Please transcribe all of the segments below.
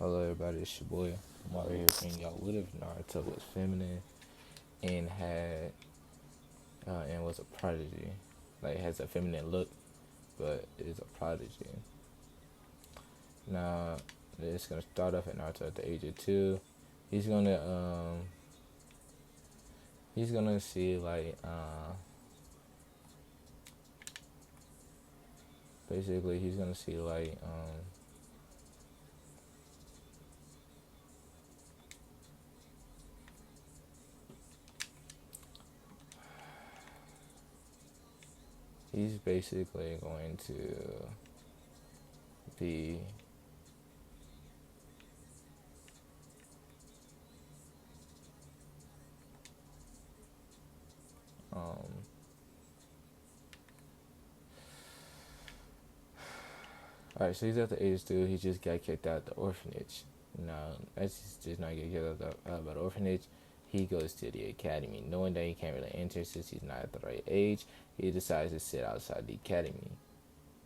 Hello everybody, it's your boy Mario here saying y'all what if Naruto was feminine and had and was a prodigy. Like has a feminine look but is a prodigy. Now it's gonna start off at Naruto at the age of 2. He's gonna he's gonna see like basically he's gonna see like he's basically going to be um alright, so he's at the age of 2. He just got kicked out of the orphanage. Now, as he's just not getting kicked out of the orphanage, he goes to the academy. Knowing that he can't really enter since he's not at the right age, he decides to sit outside the academy.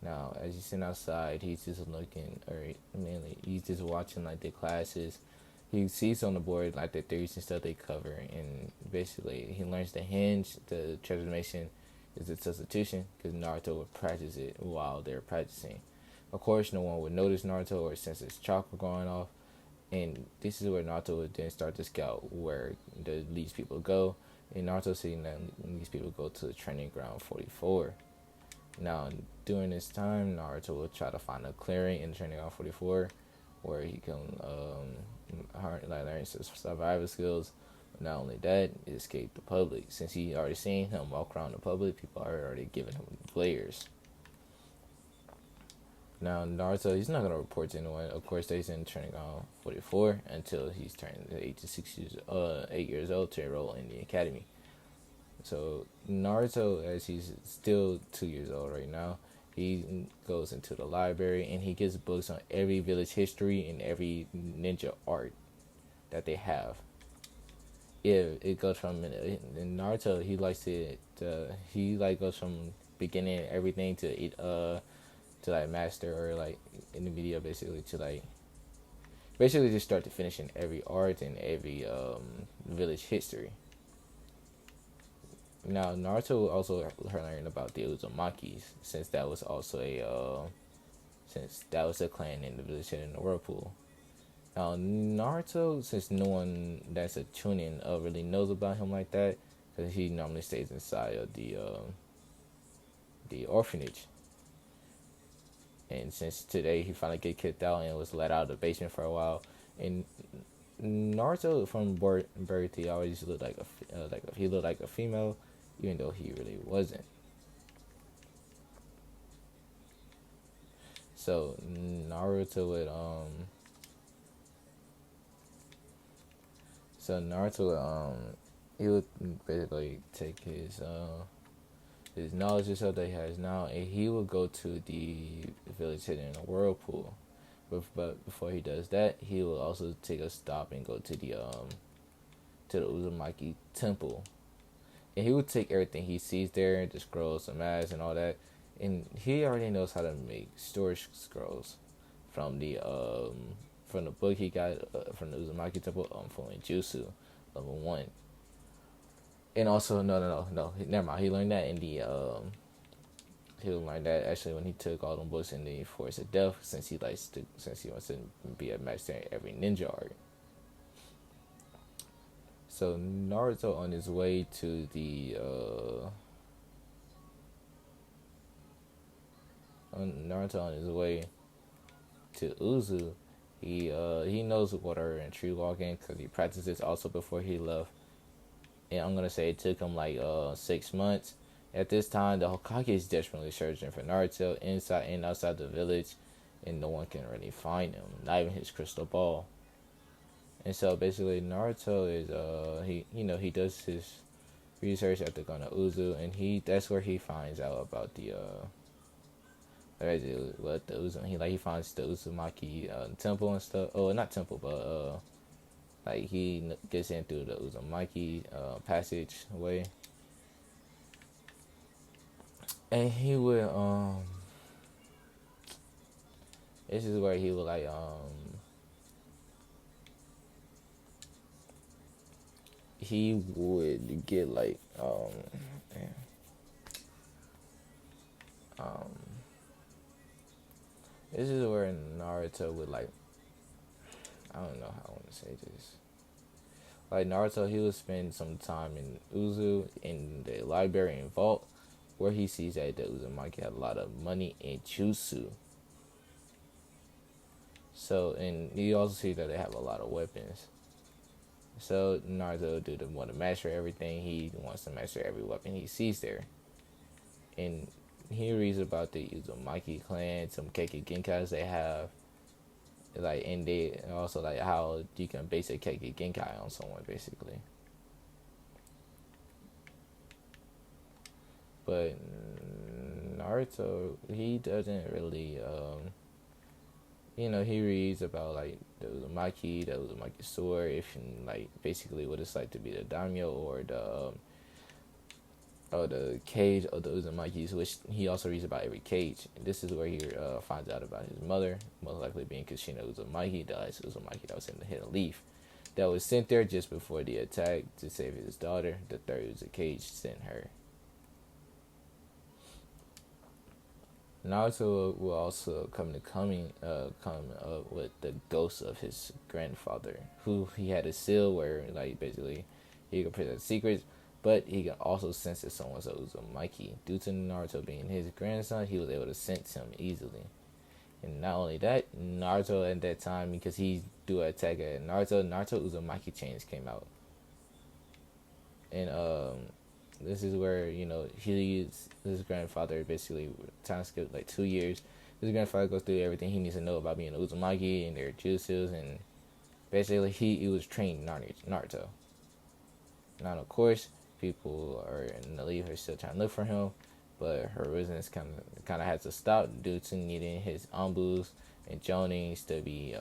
Now, as he's sitting outside, he's just looking, or mainly, he's just watching like the classes. He sees on the board like the theories and stuff they cover, and basically he learns the hinge, the transformation is a substitution, because Naruto would practice it while they're practicing. Of course, no one would notice Naruto or sense his chakra going off, and this is where Naruto would then start to scout where these people go. And Naruto seeing that these people go to the training ground 44. Now, during this time, Naruto will try to find a clearing in the training ground 44 where he can learn some survival skills. Not only that, escape the public. Since he already seen him walk around the public, people are already giving him glares. Now Naruto, he's not gonna report to anyone. Of course, he's in training ground 44 until he's turned the age of 8 years old to enroll in the academy. So Naruto, as he's still 2 years old right now, he goes into the library and he gets books on every village history and every ninja art that they have. It goes from in Naruto, he likes he like goes from beginning everything to like master, or like in the video basically to like basically just start to finish in every art and every village history. Now Naruto also learned about the Uzumakis, since that was also a clan in the village in the whirlpool. Now Naruto, since no one that's a chunin really knows about him like that, because he normally stays inside of the orphanage. And since today he finally get kicked out and was let out of the basement for a while, and Naruto from birth he always looked like he looked like a female, even though he really wasn't. So Naruto would he would basically take his knowledge and stuff that he has now, and he will go to the village hidden in a whirlpool. But before he does that, he will also take a stop and go to the Uzumaki temple, and he will take everything he sees there, the scrolls, the maps, and all that, and he already knows how to make storage scrolls from the book he got from the Uzumaki temple from Jutsu level 1. And also, no, never mind. He learned that in the he learned that actually when he took all them books in the Forest of Death, since he wants to be a master in every ninja art. So Naruto on his way to the Uzu, he knows water and tree walking because he practiced this also before he left. And I'm gonna say it took him like 6 months. At this time, the Hokage is desperately searching for Naruto inside and outside the village, and no one can really find him, not even his crystal ball. And so basically, Naruto is he does his research at the Gun Uzu, and that's where he finds out about the he finds the Uzumaki temple and stuff. Oh, not temple, but like he gets in through the Uzumaki passage way, and he would this is where he would like he would get like um this is where Naruto would like, I don't know how I want to say this. Like Naruto, he would spend some time in Uzu in the library and vault, where he sees that the Uzumaki had a lot of money in jutsu. So, and you also see that they have a lot of weapons. So Naruto do the want to master everything. He wants to master every weapon he sees there. And he reads about the Uzumaki clan, some Keiki Genkais they have, like, and they also like how you can base a Keiki Genkai on someone basically. But Naruto, he doesn't really he reads about like the Uzumaki sword, if like basically what it's like to be the daimyo or the cage of the Uzumakis, which he also reads about every cage. And this is where he finds out about his mother, most likely being Kushina Uzumaki, the last Uzumaki that was in the Hidden Leaf, that was sent there just before the attack to save his daughter. The third Uzumaki sent her. Naruto will also come up with the ghost of his grandfather, who he had a seal where like basically he could present secrets, but he can also sense that someone's a Uzumaki. Due to Naruto being his grandson, he was able to sense him easily. And not only that, Naruto at that time, because he do an attack at Naruto Uzumaki chains came out, and this is where his grandfather basically time skip like 2 years. His grandfather goes through everything he needs to know about being an Uzumaki and their jutsus, and basically he was trained Naruto. Now of course people are in the leaf are still trying to look for him, but her business kind of had to stop due to needing his Anbus and Jonins to be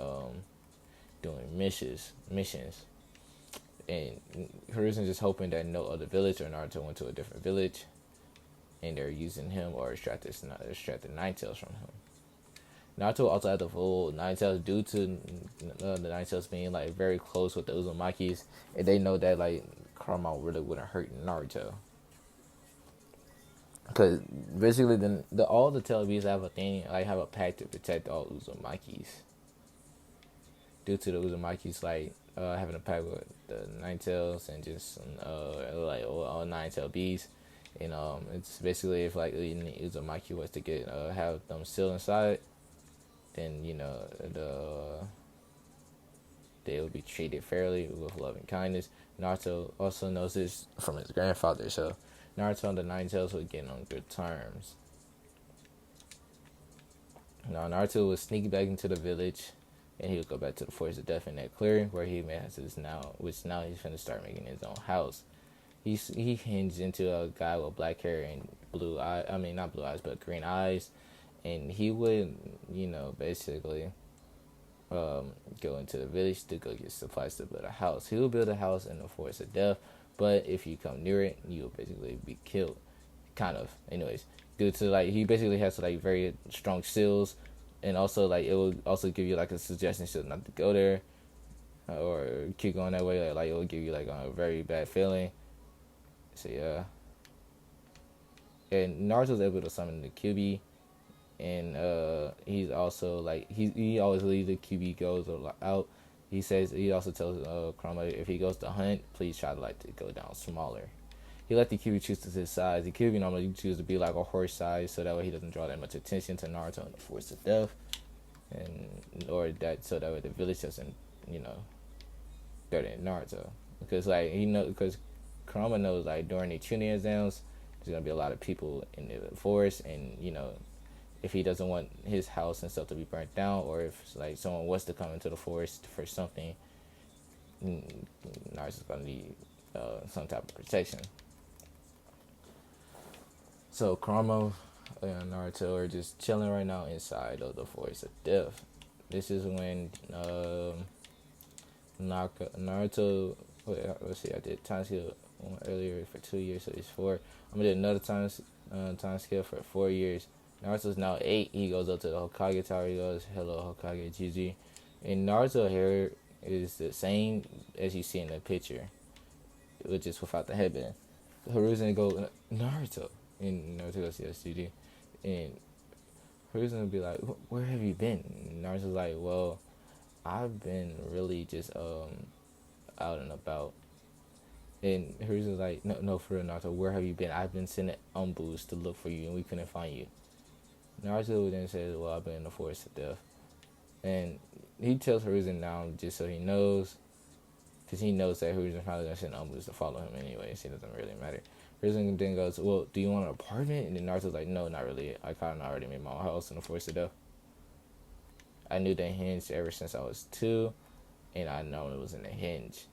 doing missions. And Hiruzen just hoping that no other village or Naruto went to a different village, and they're using him or extracted Nine Tails from him. Naruto also had the full Nine Tails due to the Nine Tails being like very close with the Uzumakis, and they know that like Karma really wouldn't hurt Naruto, because basically all the tail beasts have a pact to protect all Uzumakis. Due to the Uzumakis like having a pact with the Nine Tails and just like all Nine Tail beasts, and it's basically if like Uzumaki was to get have them still inside, then they would be treated fairly with love and kindness. Naruto also knows this from his grandfather, so Naruto and the Nine Tails would get on good terms. Now Naruto would sneak back into the village, and he would go back to the Forest of Death in that clearing where he has his now he's finna start making his own house. He hinged into a guy with black hair and blue eyes. I mean, not blue eyes, but green eyes. And he would, basically go into the village to go get supplies to build a house. He will build a house in the Forest of Death, but if you come near it, you will basically be killed. Kind of. Anyways, due to, like, he basically has, like, very strong seals, and also, like, it will also give you, like, a suggestion to not to go there or keep going that way. Like, it will give you, like, a very bad feeling. So, yeah. And Naruto's able to summon the QB, and he's also like he always leaves the QB goes out. He says he also tells Kurama if he goes to hunt, please try to go down smaller. He let the QB choose to his size. The QB normally chooses to be like a horse size, so that way he doesn't draw that much attention to Naruto and the Force of Death, and or that so that way the village doesn't threaten Naruto, because because Kurama knows like during the Chunin exams there's gonna be a lot of people in the forest, and if he doesn't want his house and stuff to be burnt down, or if like someone was to come into the forest for something, Naruto's gonna need some type of protection. So Kurama and Naruto are just chilling right now inside of the Forest of Death. This is when Naruto. Wait, let's see. I did time scale earlier for 2 years, so he's 4. I'm gonna do another time scale for 4 years. Naruto's now 8. He goes up to the Hokage Tower. He goes, "Hello, Hokage GG." And Naruto hair is the same as you see in the picture. just without the headband. Hiruzen go, Naruto. And Naruto goes, yes, you do. And Hiruzen will be like, where have you been? And Naruto's like, well, I've been really just out and about. And Hiruzen's like, no, for real, Naruto, where have you been? I've been sending umbus to look for you, and we couldn't find you. Naruto then says, well, I've been in the forest of death. And he tells Hiruzen now just so he knows, because he knows that Hiruzen's probably going to send umbus to follow him anyway, so it doesn't really matter. Hiruzen then goes, well, do you want an apartment? And then Naruto's like, no, not really. I kind of already made my own house in the forest of death. I knew the hinge ever since I was 2, and I know it was in the hinge.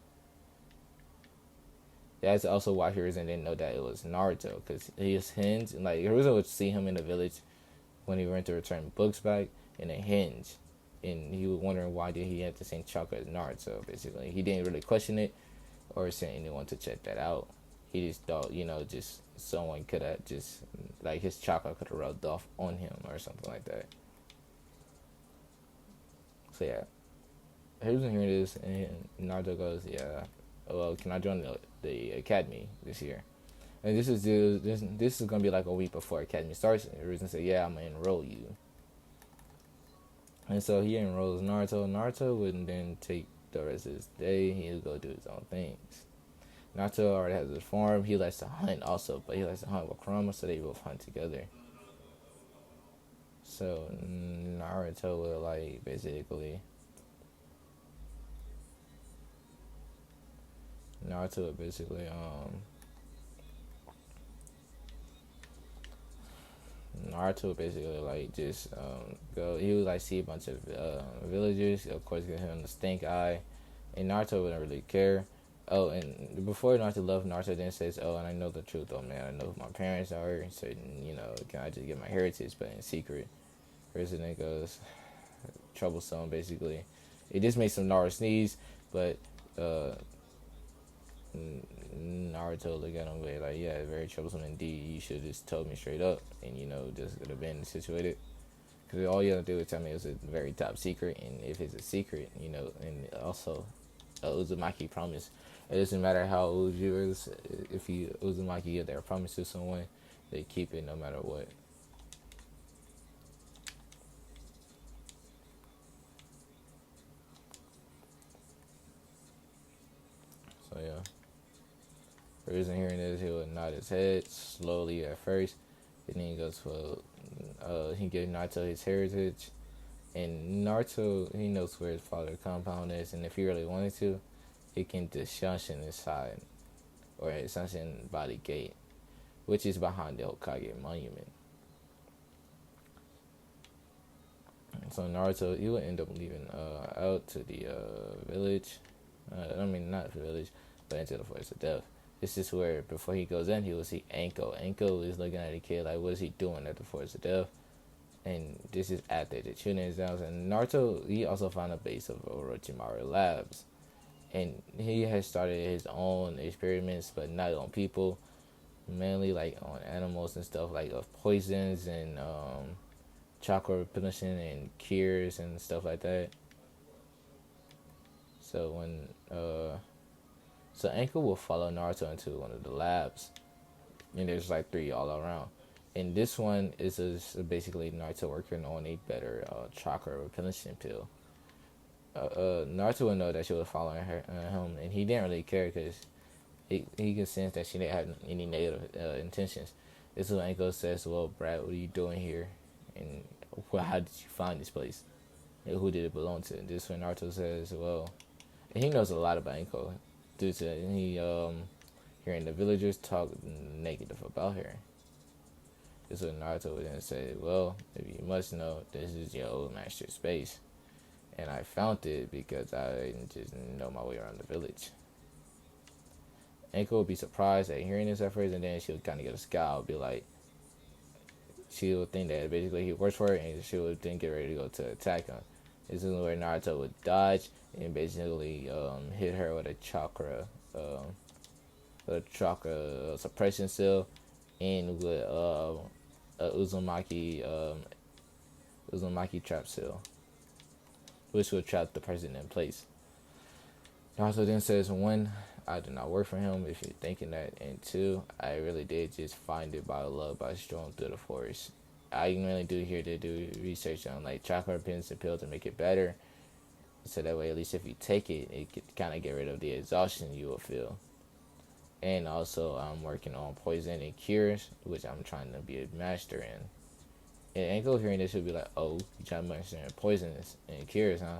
That's also why Hiruzen didn't know that it was Naruto, because his hinge, and like Hiruzen would see him in the village when he went to return books back in a hinge, and he was wondering why did he have the same chakra as Naruto. Basically, he didn't really question it or send anyone to check that out. He just thought, just someone could have just, like, his chakra could have rubbed off on him or something like that. So yeah, Hiruzen hearing this, and Naruto goes, yeah, well, can I join the academy this year? And this is gonna be like a week before academy starts. And Hiruzen said, yeah, I'm gonna enroll you. And so he enrolls Naruto. Naruto would then take the rest of his day. He would go do his own things. Naruto already has his farm. He likes to hunt also, but he likes to hunt with Kurama, so they both hunt together. So Naruto will like basically Naruto basically like just go. He would like see a bunch of villagers. Of course, get him the stink eye, and Naruto wouldn't really care. Oh, and before Naruto left, Naruto then says, "Oh, and I know the truth. Oh man, I know who my parents are. So can I just get my heritage, but in secret?" Resident goes troublesome. Basically, it just makes some Naruto sneeze, but Naruto look at him and be like, yeah, very troublesome indeed. You should have just told me straight up, and just could have been situated. Because all you have to do is tell me it was a very top secret, and if it's a secret, and also Uzumaki promised. It doesn't matter how old you is, if Uzumaki get their promise to someone, they keep it no matter what. So yeah. For reason hearing this, he would nod his head slowly at first, and then he goes, well, he gave Naruto his heritage, and Naruto, he knows where his father's compound is, and if he really wanted to, he can just Shanshin inside, or Shanshin body gate, which is behind the Hokage monument. So Naruto, he would end up leaving out to the village. Not the village, but into the forest of death. This is where, before he goes in, he will see Anko. Anko is looking at the kid like, what is he doing at the forest of death? And this is after the Chunin is down. And Naruto, he also found a base of Orochimaru Labs. And he has started his own experiments, but not on people. Mainly like on animals and stuff, like of poisons and chakra replenishing and cures and stuff like that. So when so Anko will follow Naruto into one of the labs, and there's like 3 all around. And this one is basically Naruto working on a better chakra replenishing pill. Naruto would know that she was following him, and he didn't really care because he could sense that she didn't have any negative intentions. This is when Anko says, well, Brad, what are you doing here? And how did you find this place? And who did it belong to? And this is when Naruto says, well, and he knows a lot about Anko due to hearing the villagers talk negative about her. This is when Naruto would then say, well, if you must know, this is your old master's space. And I found it because I just know my way around the village. Anko would be surprised at hearing this at first, and then she would kind of get a scowl, be like, she would think that basically he works for her, and she would then get ready to go to attack him. This is where Naruto would dodge and basically hit her with a chakra suppression cell, and with a Uzumaki trap cell, which would trap the person in place. Naruto then says, when I did not work for him if you're thinking that. And two, I really did just find it by love by strolling through the forest. I really do here to do research on like chocolate pins and pills to make it better. So that way, at least if you take it, it could kind of get rid of the exhaustion you will feel. And also, I'm working on poison and cures, which I'm trying to be a master in. And Anko hearing this would be like, "Oh, you trying to master in poisons and cures, huh?"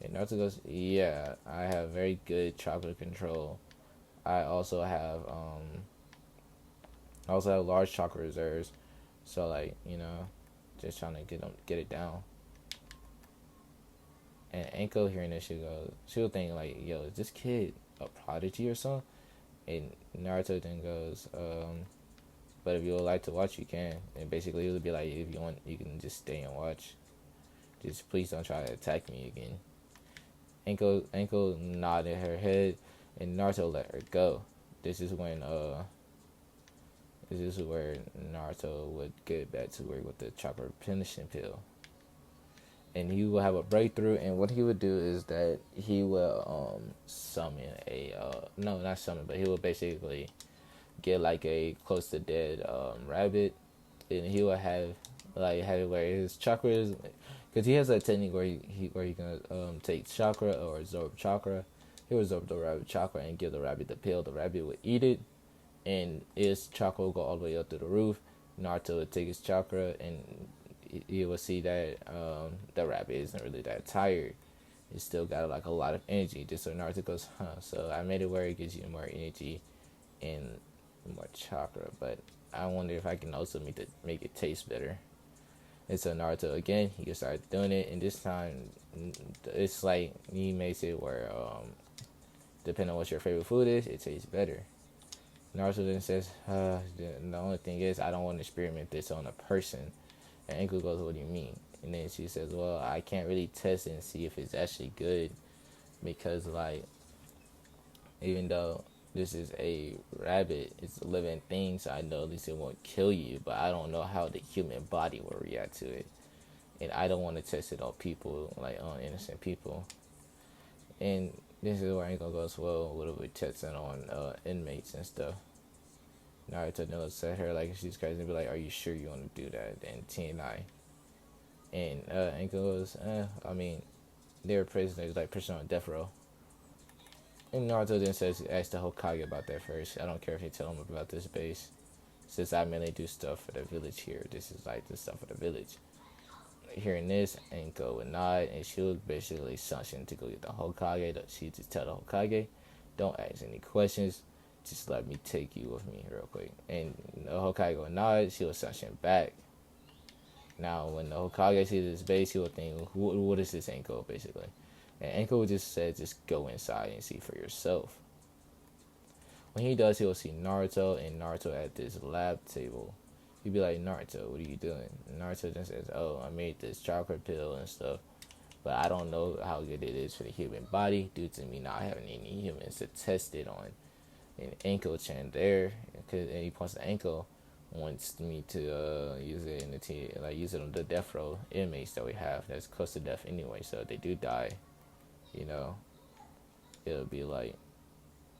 And Naruto goes, "Yeah, I have very good chocolate control. I also have large chocolate reserves. So like, just trying to get it down." And Anko hearing this, she'll think like, "Yo, is this kid a prodigy or something?" And Naruto then goes, "But if you would like to watch, you can." And basically, it would be like, if you want, you can just stay and watch. Just please don't try to attack me again. Anko nodded her head, and Naruto let her go. This is when this is where Naruto would get back to work with the chocolate finishing pill, and he will have a breakthrough. And what he would do is that he will summon a no, not summon, but he will basically get like a close to dead rabbit, and he will have it where his chakra is, because he has a technique where he can take chakra or absorb chakra. He will absorb the rabbit chakra and give the rabbit the pill. The rabbit would eat it, and his chakra will go all the way up to the roof. Naruto would take his chakra, and you will see that the rabbit isn't really that tired. It's still got like a lot of energy. Just so Naruto goes, huh? So I made it where it gives you more energy and more chakra, but I wonder if I can also make it taste better. And so Naruto again, he can start doing it, and this time it's like he makes it where depending on what your favorite food is, it tastes better. Naruto then says, the only thing is I don't want to experiment this on a person. And Anko goes, what do you mean? And then she says, well, I can't really test it and see if it's actually good, because like, even though this is a rabbit, it's a living thing, so I know at least it won't kill you, but I don't know how the human body will react to it. And I don't want to test it on people, like on innocent people. And this is where Anko goes, well, what if we test it on inmates and stuff? Naruto then looks at her like she's crazy and be like, are you sure you want to do that? And TNI. And Anko goes, I mean, they're prisoners, like prisoners on death row. And Naruto then says, ask the Hokage about that first. I don't care if they tell him about this base. Since I mainly do stuff for the village here, this is like the stuff for the village. Hearing this, Anko would nod, and she would basically sanction to go get the Hokage. She just tell the Hokage, don't ask any questions, just let me take you with me real quick. And the Hokage would nod, she would sanction back. Now, when the Hokage sees this base, he would think, what is this Anko, basically? And Anko would just say, just go inside and see for yourself. When he does, he will see Naruto, and Naruto at this lab table. He'd be like, Naruto, what are you doing? And Naruto then says, oh, I made this chocolate pill and stuff, but I don't know how good it is for the human body due to me not having any humans to test it on. And Anko-chan there, and he points to Anko, wants me to use it use it on the death row inmates that we have that's close to death anyway. So if they do die, it'll be like,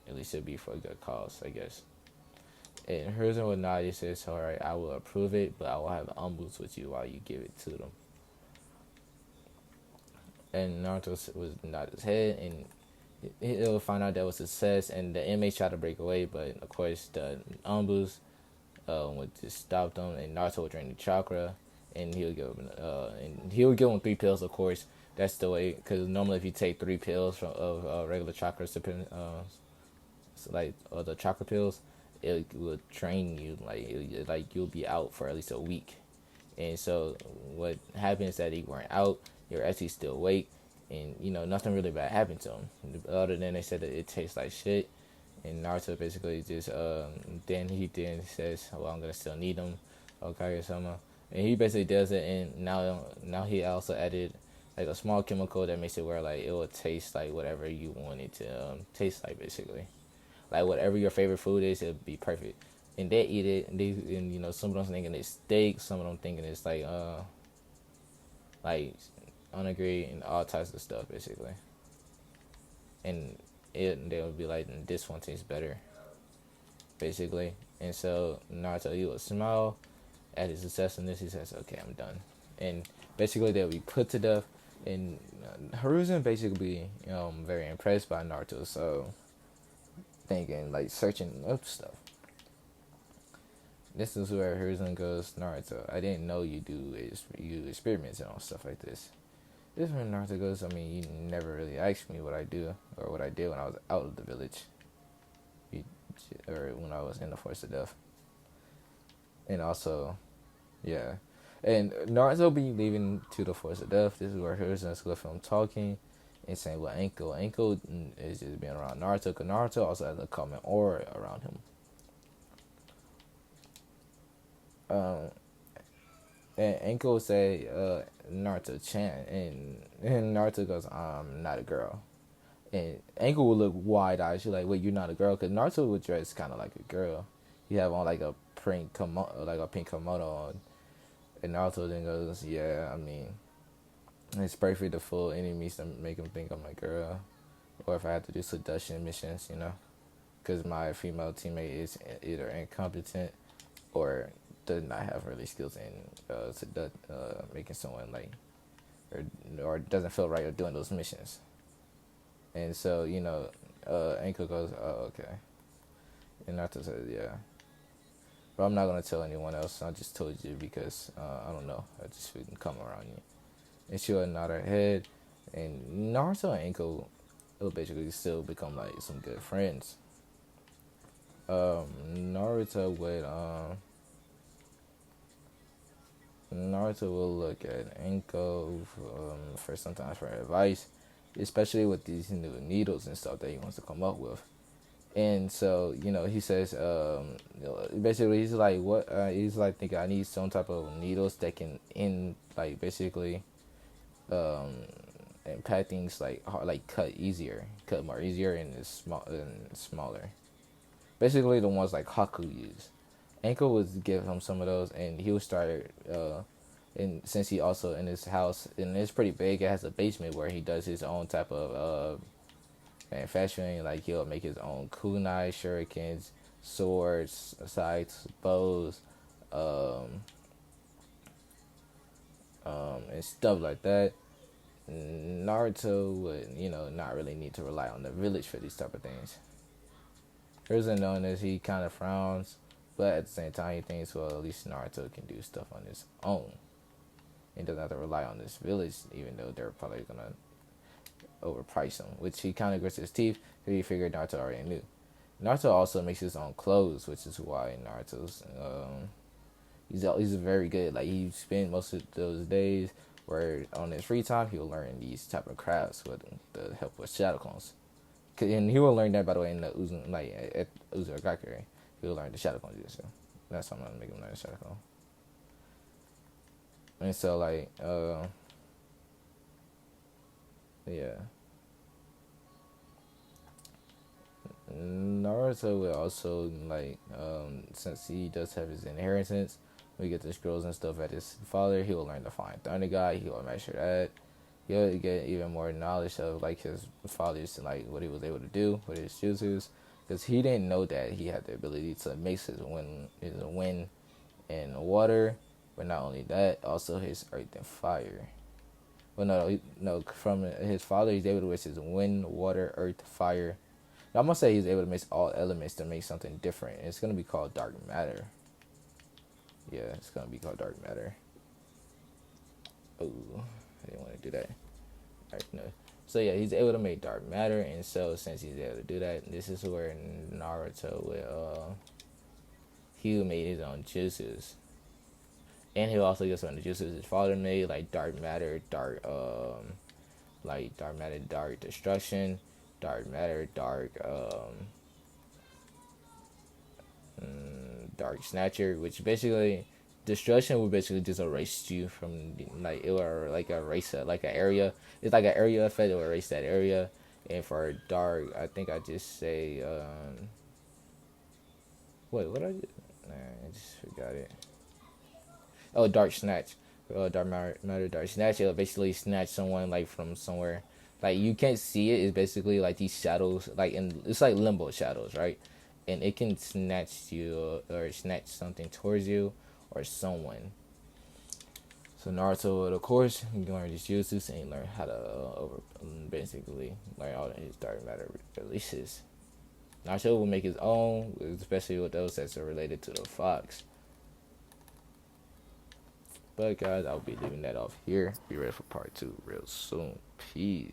at least it'll be for a good cause, I guess. And hers and whatnot, he says, alright, I will approve it, but I will have umboots with you while you give it to them. And Naruto was nod his head, and he'll find out that was a success, and the inmates try to break away, but of course the umboots would just stop them, and Naruto would drain the chakra, and he would give him 3 pills, of course. That's the way, because normally if you take 3 pills of regular chakra, the chakra pills, it will train you, like you'll be out for at least a week. And so what happens is that you weren't out, you're actually still awake, and nothing really bad happened to him, other than they said that it tastes like shit. And Naruto basically just then he says, well, I'm gonna still need him, Okage-sama. And he basically does it, and now he also added like a small chemical that makes it where like it will taste like whatever you want it to taste like, basically. Like whatever your favorite food is, it'll be perfect. And they eat it, and some of them thinking it's steak, some of them thinking it's like onigiri and all types of stuff, basically. And they would be like, this one tastes better, basically. And so Naruto, he would smile at his success in this. He says, "Okay, I'm done." And basically, they'll be put to death. And Hiruzen basically, very impressed by Naruto. So thinking like searching up stuff. This is where Hiruzen goes, Naruto, I didn't know you experimented on stuff like this. This is when Naruto goes, I mean, you never really asked me what I do or what I did when I was out of the village, you, or when I was in the Forest of Death. And also, yeah. And Naruto be leaving to the Forest of Death. This is where Hiruzen's with him talking and saying, well, Anko is just being around Naruto, because Naruto also has a common aura around him. Um, and Anko say, Naruto Chan, and Naruto goes, I'm not a girl. And Anko would look wide eyed. She's like, wait, you're not a girl? Because Naruto would dress kind of like a girl. He have on like a pink kimono on. And Naruto then goes, yeah, I mean, it's perfect to fool enemies to make them think I'm a girl. Or if I have to do seduction missions, because my female teammate is either incompetent or does not have really skills in making someone like, or doesn't feel right of doing those missions. And so, Anko goes, oh, okay. And Naruto says, yeah. But I'm not going to tell anyone else. I just told you because, I don't know. I just couldn't come around you. And she would nod her head. And Naruto and Anko will basically still become like some good friends. Naruto would, Naruto will look at Anko sometimes for advice, especially with these new needles and stuff that he wants to come up with. And so, he says, basically, he's like, what? He's like, thinking I need some type of needles that can, basically, impact things like cut more easier, and is smaller. Basically, the ones like Haku used. Anko would give him some of those, and he would start. And since he also in his house, and it's pretty big, it has a basement where he does his own type of manufacturing. Like he'll make his own kunai, shurikens, swords, scythes, bows, and stuff like that. Naruto would, not really need to rely on the village for these type of things. Hiruzen known as he kind of frowns, but at the same time he thinks, well, at least Naruto can do stuff on his own. He doesn't have to rely on this village, even though they're probably gonna overprice him, which he kind of grits his teeth because he figured Naruto already knew. Naruto also makes his own clothes, which is why Naruto's he's very good. Like he spent most of those days where on his free time he will learn these type of crafts with the help with shadow clones. And he will learn that, by the way, in the at Uzumaki. He will learn the shadow clones. So that's why I'm gonna make him learn the shadow clone. And so yeah. Naruto will also since he does have his inheritance, we get the scrolls and stuff at his father. He will learn to find Thunder God. He will master that. He'll get even more knowledge of like his father's what he was able to do with his jutsus, because he didn't know that he had the ability to mix his wind and water, but not only that, also his earth and fire. Well, no. From his father, he's able to mix his wind, water, earth, fire. I'm gonna say he's able to mix all elements to make something different. It's gonna be called dark matter. Yeah, it's gonna be called dark matter. Oh, I didn't want to do that. Alright, no. So yeah, he's able to make dark matter, and so since he's able to do that, this is where Naruto will he made his own jutsus. And he'll also get some of the jutsus his father made, like dark matter, dark destruction, dark matter, dark snatcher, which basically destruction would basically just erase you from it will erase an area. It's like an area effect. It will erase that area. And for dark, I think I just say what I did? Nah, I just forgot it. Oh, dark snatch. Dark matter, dark snatch. It'll basically snatch someone from somewhere, Like you can't see it. It's basically like these shadows, like in it's like limbo shadows, right? And it can snatch you or snatch something towards you or someone. So Naruto, of course, he learned his jutsu and he learned how to basically learn all his dark matter releases. Naruto will make his own, especially with those that are related to the fox. But guys, I'll be leaving that off here. Be ready for part 2 real soon. Peace.